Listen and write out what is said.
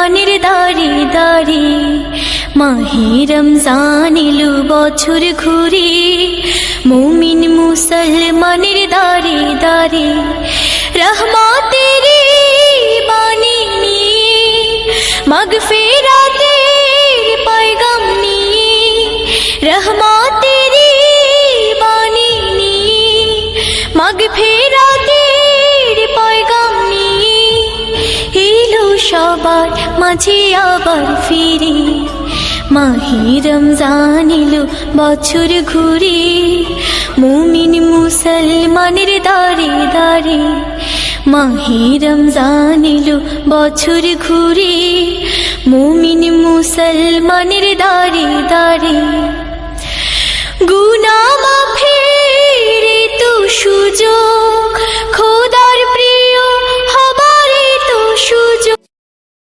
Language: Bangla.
মুসলমানের দাঁড়ে দাঁড়ে, মাহে রমজান এলো বছর ঘুরে, মুমিন মুসলমানের দাঁড়ে দাঁড়ে, রহমতের বাণী নিয়ে, মাগফিরাতের পয়গাম নিয়ে, রহমতের বাণী নিয়ে, মাগফিরাতের পয়গাম নিয়ে, এলো সবার মাঝে আবার ফিরে, মাহে রমজান এলো বছর ঘুরে, মুমিন মুসলমানের দাঁড়ে দাঁড়ে, মাহে রমজান এলো বছর ঘুরে, মুমিন মুসলমানের দাঁড়ে দাঁড়ে। গুনাহ মাফের তো সুযোগ